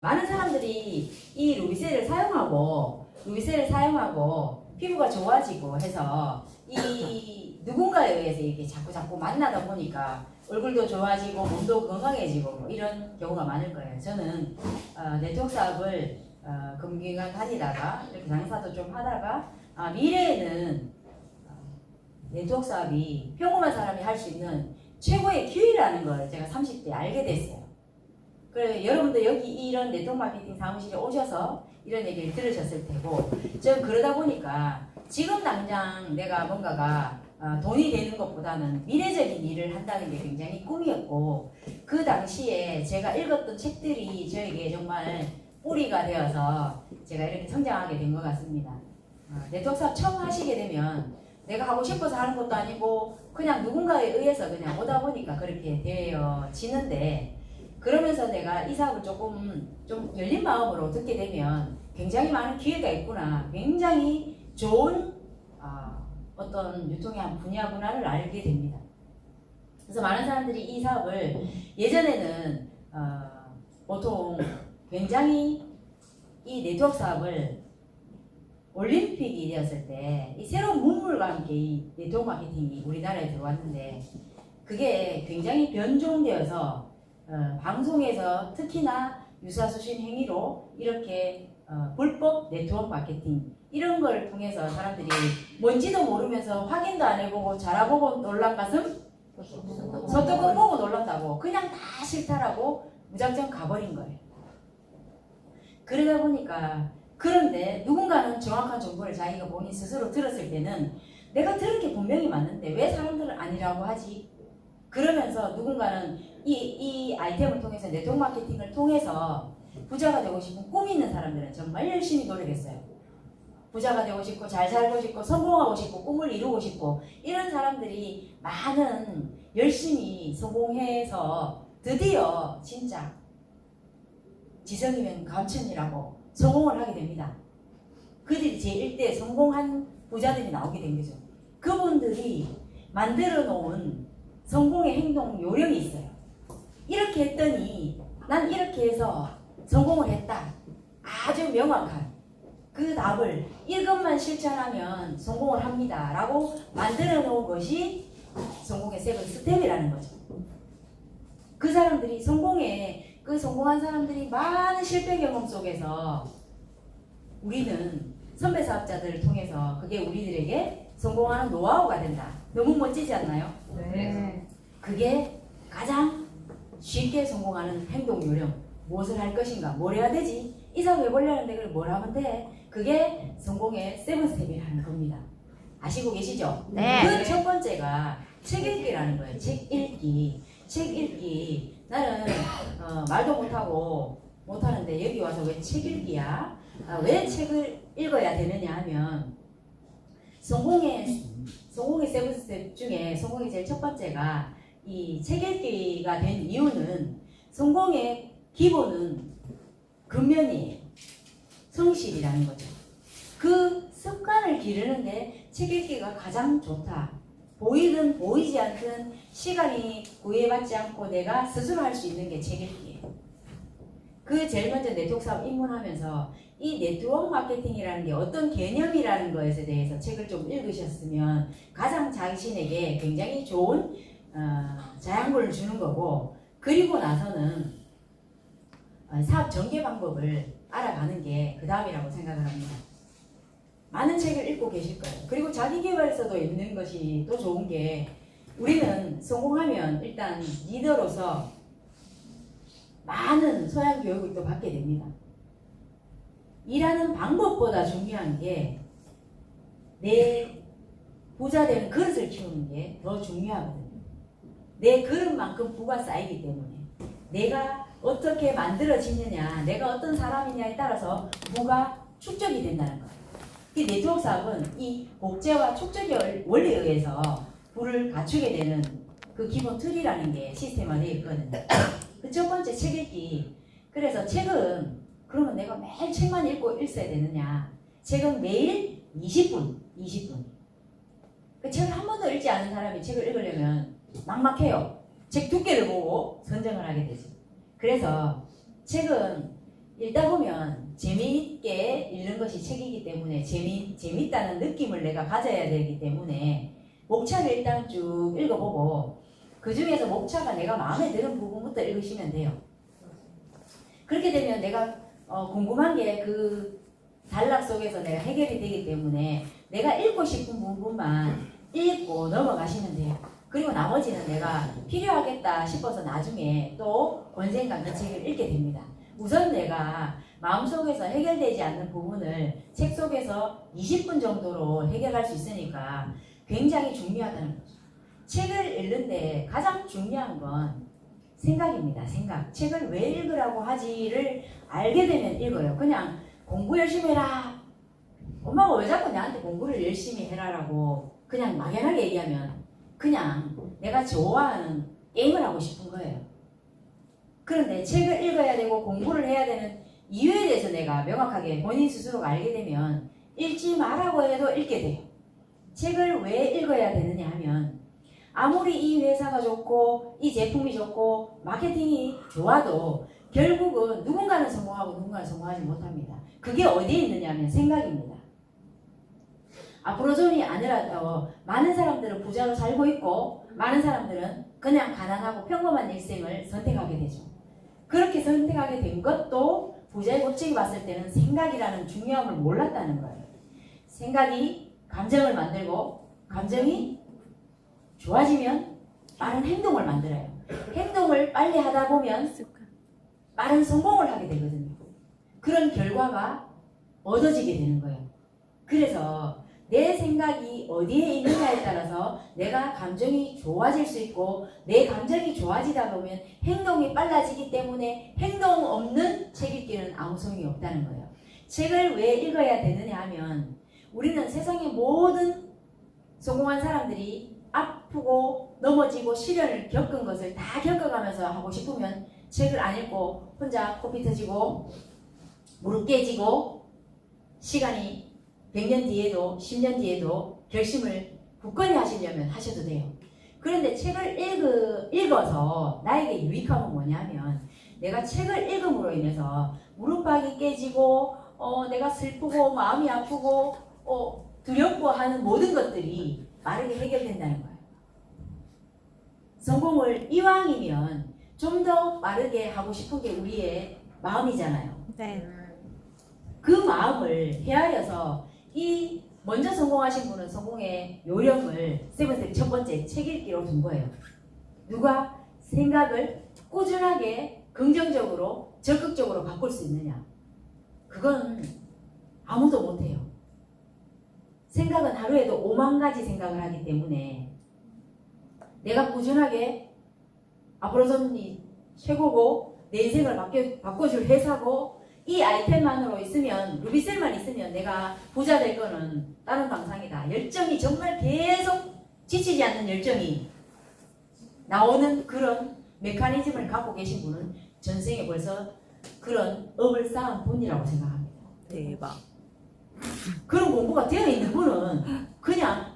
많은 사람들이 이 루비셀을 사용하고 피부가 좋아지고 해서 이 누군가에 의해서 이렇게 자꾸 만나다 보니까 얼굴도 좋아지고 몸도 건강해지고 뭐 이런 경우가 많을 거예요. 저는 네트워크 사업을 금기간 다니다가 이렇게 장사도 좀 하다가 미래에는 네트워크 사업이 평범한 사람이 할 수 있는 최고의 기회라는 걸 제가 30대에 알게 됐어요. 그래 여러분도 여기 이런 네트워크 마케팅 사무실에 오셔서 이런 얘기를 들으셨을 테고, 전 그러다 보니까 지금 당장 내가 뭔가가 돈이 되는 것보다는 미래적인 일을 한다는 게 굉장히 꿈이었고, 그 당시에 제가 읽었던 책들이 저에게 정말 뿌리가 되어서 제가 이렇게 성장하게 된 것 같습니다. 네트워크 사업 처음 하시게 되면 내가 하고 싶어서 하는 것도 아니고 그냥 누군가에 의해서 그냥 오다 보니까 그렇게 되어지는데, 그러면서 내가 이 사업을 조금 좀 열린 마음으로 듣게 되면 굉장히 많은 기회가 있구나, 굉장히 좋은 어떤 유통의 한 분야구나를 알게 됩니다. 그래서 많은 사람들이 이 사업을 예전에는 보통 굉장히 이 네트워크 사업을 올림픽이 되었을 때 이 새로운 문물과 함께 이 네트워크 마케팅이 우리나라에 들어왔는데, 그게 굉장히 변종되어서 방송에서 특히나 유사수신 행위로 이렇게 불법 네트워크 마케팅 이런 걸 통해서 사람들이 뭔지도 모르면서 확인도 안 해보고 잘해보고 놀란 가슴 서떡은 보고 놀란다고 그냥 다 싫다라고 무작정 가버린 거예요. 그러다 보니까, 그런데 누군가는 정확한 정보를 자기가 본인 스스로 들었을 때는 내가 들은 게 분명히 맞는데 왜 사람들은 아니라고 하지? 그러면서 누군가는 이 아이템을 통해서 네트워크 마케팅을 통해서 부자가 되고 싶은 꿈이 있는 사람들은 정말 열심히 노력했어요. 부자가 되고 싶고 잘 살고 싶고 성공하고 싶고 꿈을 이루고 싶고 이런 사람들이 많은 열심히 성공해서 드디어 진짜 지성이면 감천이라고 성공을 하게 됩니다. 그들이 제1대 성공한 부자들이 나오게 된 거죠. 그분들이 만들어 놓은 성공의 행동 요령이 있어요. 이렇게 했더니 난 이렇게 해서 성공을 했다. 아주 명확한 그 답을 이것만 실천하면 성공을 합니다 라고 만들어 놓은 것이 성공의 세븐 스텝이라는 거죠. 그 사람들이 성공한 사람들이 많은 실패 경험 속에서 우리는 선배 사업자들을 통해서 그게 우리들에게 성공하는 노하우가 된다. 너무 멋지지 않나요? 네. 그게 가장 쉽게 성공하는 행동 요령. 무엇을 할 것인가? 뭘 해야 되지? 이 사업 해보려는데 그걸 뭘 하면 돼? 그게 성공의 세븐 스텝이라는 겁니다. 아시고 계시죠? 네. 그 첫 번째가 책 읽기라는 거예요. 책 읽기. 나는 말도 못하는데 여기 와서 왜 책 읽기야? 왜 책을 읽어야 되느냐 하면, 성공의 세븐 스텝 중에 성공의 제일 첫 번째가 이 책 읽기가 된 이유는, 성공의 기본은 근면이에요. 성실이라는 거죠. 그 습관을 기르는데 책 읽기가 가장 좋다. 보이든 보이지 않든 시간이 구애받지 않고 내가 스스로 할 수 있는 게 책 읽기예요. 그 제일 먼저 네트워크 사업 입문하면서 이 네트워크 마케팅이라는 게 어떤 개념이라는 것에 대해서 책을 좀 읽으셨으면 가장 자신에게 굉장히 좋은 자양분을 주는 거고, 그리고 나서는 사업 전개 방법을 알아가는 게 그 다음이라고 생각을 합니다. 많은 책을 읽고 계실 거예요. 그리고 자기계발서도 읽는 것이 또 좋은 게, 우리는 성공하면 일단 리더로서 많은 소양 교육을 또 받게 됩니다. 일하는 방법보다 중요한 게 내 부자 되는 그릇을 키우는 게 더 중요하거든요. 내 그릇만큼 부가 쌓이기 때문에 내가 어떻게 만들어지느냐, 내가 어떤 사람이냐에 따라서 부가 축적이 된다는 거예요. 이 네트워크 사업은 이 복제와 축적의 원리에 의해서 부를 갖추게 되는 그 기본 틀이라는 게 시스템화되어 있거든요. 그 첫 번째 책 읽기. 그래서 책은, 그러면 내가 매일 책만 읽고 있어야 되느냐? 책은 매일 20분. 그 책을 한 번도 읽지 않은 사람이 책을 읽으려면 막막해요. 책 두께를 보고 선정을 하게 되죠. 그래서 책은 읽다 보면 재미있게 읽는 것이 책이기 때문에 재밌다는 느낌을 내가 가져야 되기 때문에 목차를 일단 쭉 읽어보고 그 중에서 목차가 내가 마음에 드는 부분부터 읽으시면 돼요. 그렇게 되면 내가 궁금한 게 그 단락 속에서 내가 해결이 되기 때문에 내가 읽고 싶은 부분만 읽고 넘어가시면 돼요. 그리고 나머지는 내가 필요하겠다 싶어서 나중에 또 언젠가 그 책을 읽게 됩니다. 우선 내가 마음속에서 해결되지 않는 부분을 책 속에서 20분 정도로 해결할 수 있으니까 굉장히 중요하다는 거죠. 책을 읽는데 가장 중요한 건 생각입니다. 생각. 책을 왜 읽으라고 하지를 알게 되면 읽어요. 그냥 공부 열심히 해라. 엄마가 왜 자꾸 나한테 공부를 열심히 해라라고 그냥 막연하게 얘기하면 그냥 내가 좋아하는 게임을 하고 싶은 거예요. 그런데 책을 읽어야 되고 공부를 해야 되는 이유에 대해서 내가 명확하게 본인 스스로가 알게 되면 읽지 말라고 해도 읽게 돼요. 책을 왜 읽어야 되느냐 하면 아무리 이 회사가 좋고 이 제품이 좋고 마케팅이 좋아도 결국은 누군가는 성공하고 누군가는 성공하지 못합니다. 그게 어디에 있느냐 하면 생각입니다. 앞으로존이 아니라도 많은 사람들은 부자로 살고 있고 많은 사람들은 그냥 가난하고 평범한 일생을 선택하게 되죠. 그렇게 선택하게 된 것도 부자의 법칙이 봤을 때는 생각이라는 중요함을 몰랐다는 거예요. 생각이 감정을 만들고 감정이 좋아지면 빠른 행동을 만들어요. 행동을 빨리 하다 보면 빠른 성공을 하게 되거든요. 그런 결과가 얻어지게 되는 거예요. 그래서 내 생각이 어디에 있느냐에 따라서 내가 감정이 좋아질 수 있고 내 감정이 좋아지다 보면 행동이 빨라지기 때문에 행동 없는 책 읽기는 아무 소용이 없다는 거예요. 책을 왜 읽어야 되느냐 하면 우리는 세상의 모든 성공한 사람들이 아프고 넘어지고 시련을 겪은 것을 다 겪어가면서 하고 싶으면 책을 안 읽고 혼자 코피 터지고 무릎 깨지고 시간이 100년 뒤에도 10년 뒤에도 결심을 굳건히 하시려면 하셔도 돼요. 그런데 책을 읽어서 나에게 유익함은 뭐냐면 내가 책을 읽음으로 인해서 무릎팍이 깨지고 내가 슬프고 마음이 아프고 두렵고 하는 모든 것들이 빠르게 해결된다는 거예요. 성공을 이왕이면 좀 더 빠르게 하고 싶은 게 우리의 마음이잖아요. 네. 그 마음을 헤아려서 이 먼저 성공하신 분은 성공의 요령을 세븐스텝 첫 번째 책 읽기로 둔 거예요. 누가 생각을 꾸준하게 긍정적으로 적극적으로 바꿀 수 있느냐? 그건 아무도 못해요. 생각은 하루에도 5만 가지 생각을 하기 때문에 내가 꾸준하게 앞으로서는 최고고 내 인생을 바꿔줄 회사고 이 아이템만으로 있으면 루비셀만 있으면 내가 부자 될 거는 다른 방상이다. 열정이 정말 계속 지치지 않는 열정이 나오는 그런 메커니즘을 갖고 계신 분은 전생에 벌써 그런 업을 쌓은 분이라고 생각합니다. 대박. 그런 공부가 되어 있는 분은 그냥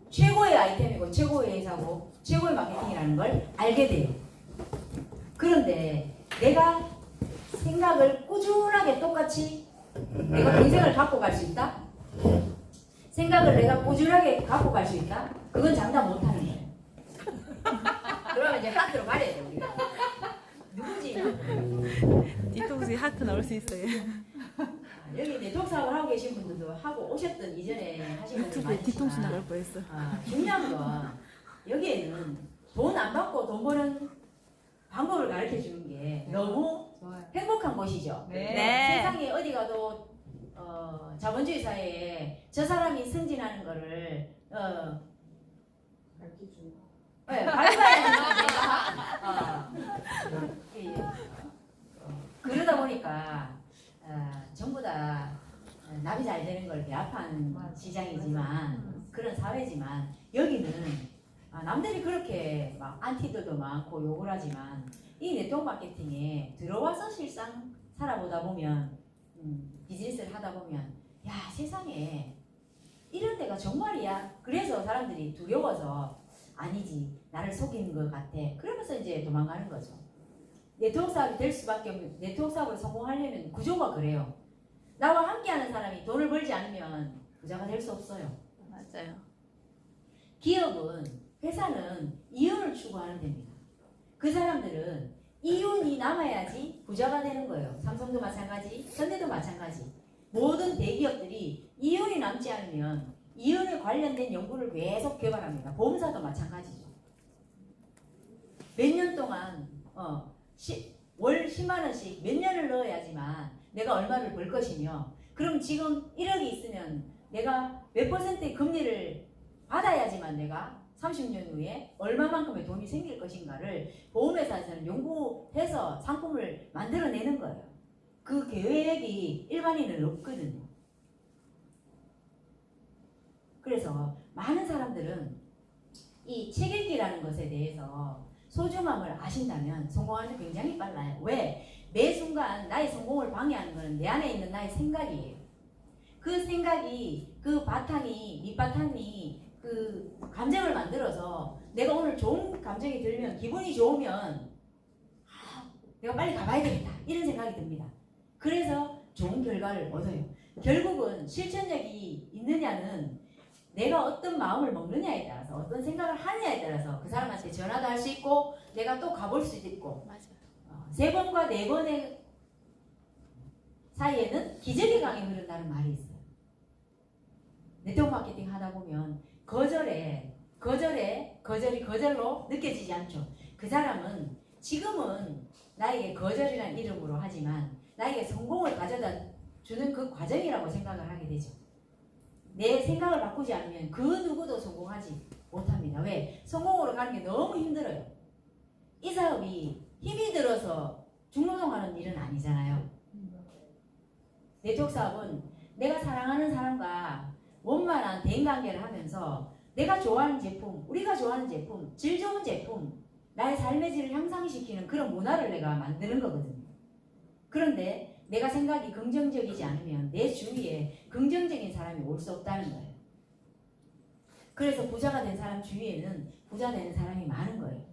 최고의 아이템이고 최고의 회사고 최고의 마케팅이라는 걸 알게 돼요. 그런데 내가 생각을 꾸준하게 똑같이 내가 인생을 갖고 갈 수 있다? 생각을 내가 꾸준하게 갖고 갈 수 있다? 그건 장담 못하는 거예요. 그러면 이제 하트로 가려야 돼 우리가. 누군지 뒤통수에 하트 나올 수 있어요. 여기 네트워크 사업을 하고 계신 분들도 하고 오셨던 이전에 하신 분들 유튜브에 뒤통수 많으시지만 나올 뻔했어. 중요한 건 여기에는 돈 안 받고 돈 버는 방법을 가르쳐 주는 게 너무 행복한 곳이죠. 네. 세상에 어디 가도 자본주의 사회에 저 사람이 승진하는 거를 밝혀주는 그러다 보니까 전부 다 납이 잘 되는 걸 배합한 시장이지만 그런 사회지만 여기는 남들이 그렇게 막 안티들도 많고 욕을 하지만 이 네트워크 마케팅에 들어와서 실상 살아보다 보면 비즈니스를 하다 보면 야 세상에 이런 데가 정말이야. 그래서 사람들이 두려워서 아니지 나를 속이는 것 같아. 그러면서 이제 도망가는 거죠. 네트워크 사업이 될 수밖에 없는, 네트워크 사업을 성공하려면 구조가 그래요. 나와 함께하는 사람이 돈을 벌지 않으면 부자가 될 수 없어요. 맞아요. 기업은, 회사는 이윤을 추구하는 데입니다. 그 사람들은 이윤이 남아야지 부자가 되는 거예요. 삼성도 마찬가지, 현대도 마찬가지. 모든 대기업들이 이윤이 남지 않으면 이윤에 관련된 연구를 계속 개발합니다. 보험사도 마찬가지죠. 몇 년 동안 월 10만 원씩 몇 년을 넣어야지만 내가 얼마를 벌 것이며, 그럼 지금 1억이 있으면 내가 몇 퍼센트의 금리를 받아야지만 내가 30년 후에 얼마만큼의 돈이 생길 것인가를 보험회사에서는 연구해서 상품을 만들어내는 거예요. 그 계획이 일반인은 없거든요. 그래서 많은 사람들은 이 책 읽기라는 것에 대해서 소중함을 아신다면 성공하는 게 굉장히 빨라요. 왜? 매 순간 나의 성공을 방해하는 것은 내 안에 있는 나의 생각이에요. 그 생각이, 그 바탕이, 밑바탕이 그 감정을 만들어서 내가 오늘 좋은 감정이 들면, 기분이 좋으면 내가 빨리 가봐야 되겠다 이런 생각이 듭니다. 그래서 좋은 결과를 얻어요. 결국은 실천력이 있느냐는 내가 어떤 마음을 먹느냐에 따라서, 어떤 생각을 하느냐에 따라서 그 사람한테 전화도 할 수 있고 내가 또 가볼 수도 있고, 맞아요. 3번과 4번의 사이에는 기적의 강이 흐른다는 말이 있어요. 네트워크 마케팅 하다 보면 거절이 거절로 느껴지지 않죠. 그 사람은 지금은 나에게 거절이라는 이름으로 하지만 나에게 성공을 가져다 주는 그 과정이라고 생각을 하게 되죠. 내 생각을 바꾸지 않으면 그 누구도 성공하지 못합니다. 왜? 성공으로 가는 게 너무 힘들어요. 이 사업이 힘이 들어서 중노동하는 일은 아니잖아요. 네트워크 사업은 내가 사랑하는 사람과 원만한 대인관계를 하면서 내가 좋아하는 제품, 우리가 좋아하는 제품, 질 좋은 제품, 나의 삶의 질을 향상시키는 그런 문화를 내가 만드는 거거든요. 그런데 내가 생각이 긍정적이지 않으면 내 주위에 긍정적인 사람이 올 수 없다는 거예요. 그래서 부자가 된 사람 주위에는 부자 되는 사람이 많은 거예요.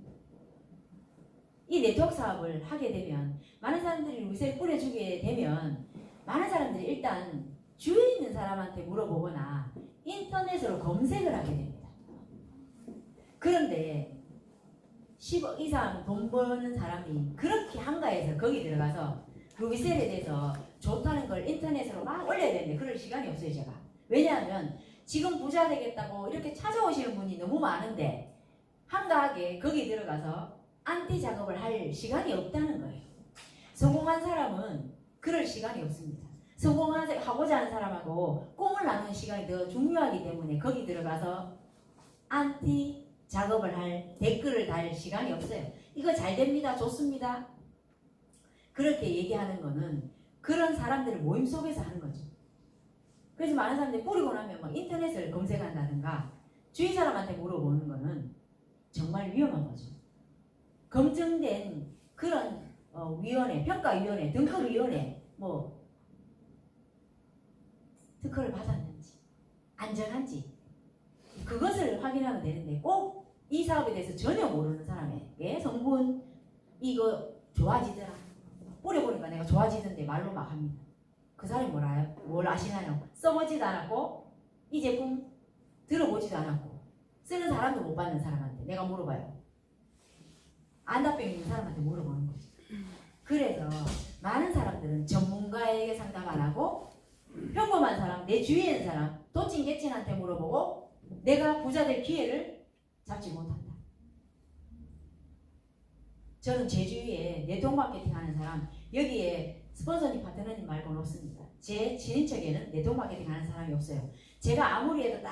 이 네트워크 사업을 하게 되면, 많은 사람들이 루이셀 뿌려주게 되면 많은 사람들이 일단 주위에 있는 사람한테 물어보거나 인터넷으로 검색을 하게 됩니다. 그런데 10억 이상 돈 버는 사람이 그렇게 한가해서 거기 들어가서 루비셀에 대해서 좋다는 걸 인터넷으로 막 올려야 되는데 그럴 시간이 없어요, 제가. 왜냐하면 지금 부자 되겠다고 이렇게 찾아오시는 분이 너무 많은데 한가하게 거기 들어가서 안티 작업을 할 시간이 없다는 거예요. 성공한 사람은 그럴 시간이 없습니다. 성공하고자 하는 사람하고 꿈을 나누는 시간이 더 중요하기 때문에 거기 들어가서 안티 작업을 할, 댓글을 달 시간이 없어요. 이거 잘 됩니다, 좋습니다, 그렇게 얘기하는 거는 그런 사람들을 모임 속에서 하는 거죠. 그래서 많은 사람들이 뿌리고 나면 막 인터넷을 검색한다든가 주위 사람한테 물어보는 거는 정말 위험한 거죠. 검증된 그런 위원회, 평가위원회, 등급위원회, 특허를 받았는지, 안전한지, 그것을 확인하면 되는데 꼭 이 사업에 대해서 전혀 모르는 사람에게 성분, 이거 좋아지더라, 뿌려보니까 내가 좋아지던데 말로 막 합니다. 그 사람이 뭘 아시나요? 써보지도 않았고 이 제품 들어보지도 않았고 쓰는 사람도 못 받는 사람한테 내가 물어봐요. 안답병 있는 사람한테 물어보는 거죠. 그래서 많은 사람들은 전문가에게 상담 안 하고 평범한 사람, 내 주위에 있는 사람, 도찐개찐한테 물어보고 내가 부자 될 기회를 잡지 못한다. 저는 제 주위에 네트워크 마케팅 하는 사람, 여기에 스폰서님, 파트너님 말고는 없습니다. 제 친인척에는 네트워크 마케팅 하는 사람이 없어요. 제가 아무리 해도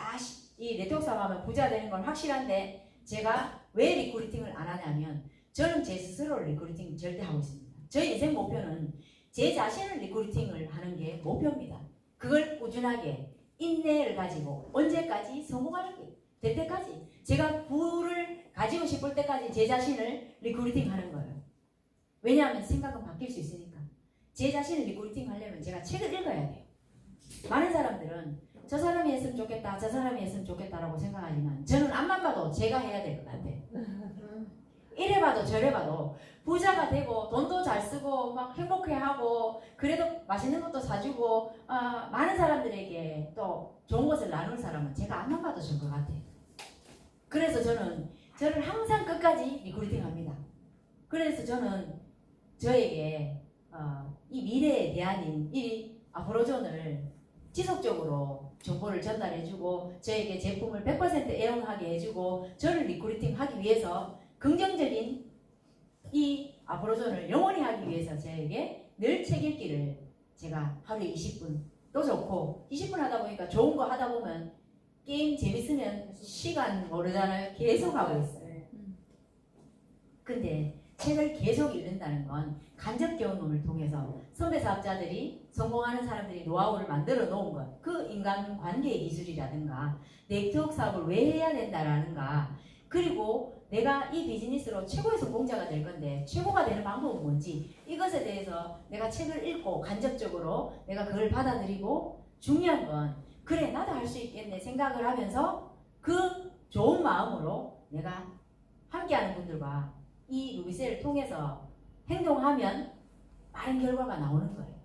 이 네트워크 사업하면 부자 되는 건 확실한데 제가 왜 리크루팅을 안 하냐면 저는 제 스스로를 리크루팅 절대 하고 있습니다. 저희 인생 목표는 제 자신을 리크루팅을 하는 게 목표입니다. 그걸 꾸준하게 인내를 가지고 언제까지 성공하는 게 될 때까지, 제가 부를 가지고 싶을 때까지 제 자신을 리크루팅 하는 거예요. 왜냐하면 생각은 바뀔 수 있으니까. 제 자신을 리크루팅 하려면 제가 책을 읽어야 돼요. 많은 사람들은 저 사람이 했으면 좋겠다, 저 사람이 했으면 좋겠다라고 생각하지만 저는 앞만 봐도 제가 해야 될 것 같아요. 이래 봐도 저래 봐도 부자가 되고 돈도 잘 쓰고 막 행복해하고 그래도 맛있는 것도 사주고 많은 사람들에게 또 좋은 것을 나눌 사람은 제가 안만 봐도 좋은 것 같아요. 그래서 저를 항상 끝까지 리크루팅합니다. 그래서 저는 저에게 이 미래에 대한 이 아프로존을 지속적으로 정보를 전달해주고 저에게 제품을 100% 애용하게 해주고 저를 리크루팅하기 위해서 긍정적인 이 아프로존을 영원히 하기 위해서 저에게 늘 책 읽기를 제가 하루에 20분 또 좋고 20분 하다 보니까 좋은 거 하다 보면 게임 재밌으면 시간 모르잖아요. 계속 하고 있어요. 근데 책을 계속 읽는다는 건 간접 경험을 통해서 선배 사업자들이 성공하는 사람들이 노하우를 만들어 놓은 것, 그 인간관계의 기술이라든가 네트워크 사업을 왜 해야 된다라는가, 그리고 내가 이 비즈니스로 최고의 성공자가 될 건데 최고가 되는 방법은 뭔지, 이것에 대해서 내가 책을 읽고 간접적으로 내가 그걸 받아들이고, 중요한 건 그래 나도 할 수 있겠네 생각을 하면서 그 좋은 마음으로 내가 함께하는 분들과 이 루비셀을 통해서 행동하면 많은 결과가 나오는 거예요.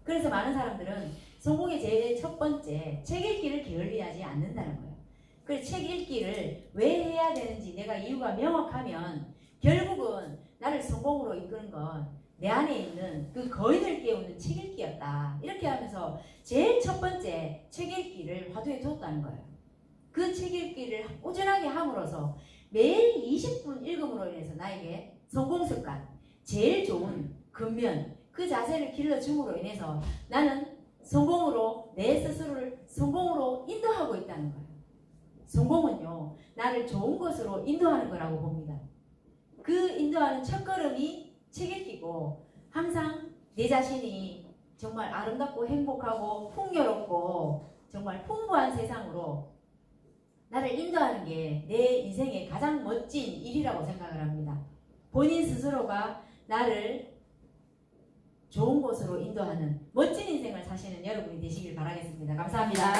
그래서 많은 사람들은 성공의 제일 첫 번째, 책 읽기를 게을리하지 않는다는 거예요. 그래서 책 읽기를 왜 해야 되는지 내가 이유가 명확하면 결국은 나를 성공으로 이끄는 건 내 안에 있는 그 거인을 깨우는 책 읽기였다. 이렇게 하면서 제일 첫 번째 책 읽기를 화두에 뒀다는 거예요. 그 책 읽기를 꾸준하게 함으로써 매일 20분 읽음으로 인해서 나에게 성공 습관, 제일 좋은 근면, 그 자세를 길러줌으로 인해서 나는 성공으로 내 스스로를 성공으로 인도하고 있다는 거예요. 성공은요, 나를 좋은 것으로 인도하는 거라고 봅니다. 그 인도하는 첫걸음이 책 읽기고, 항상 내 자신이 정말 아름답고 행복하고 풍요롭고 정말 풍부한 세상으로 나를 인도하는 게 내 인생의 가장 멋진 일이라고 생각을 합니다. 본인 스스로가 나를 좋은 곳으로 인도하는 멋진 인생을 사시는 여러분이 되시길 바라겠습니다. 감사합니다.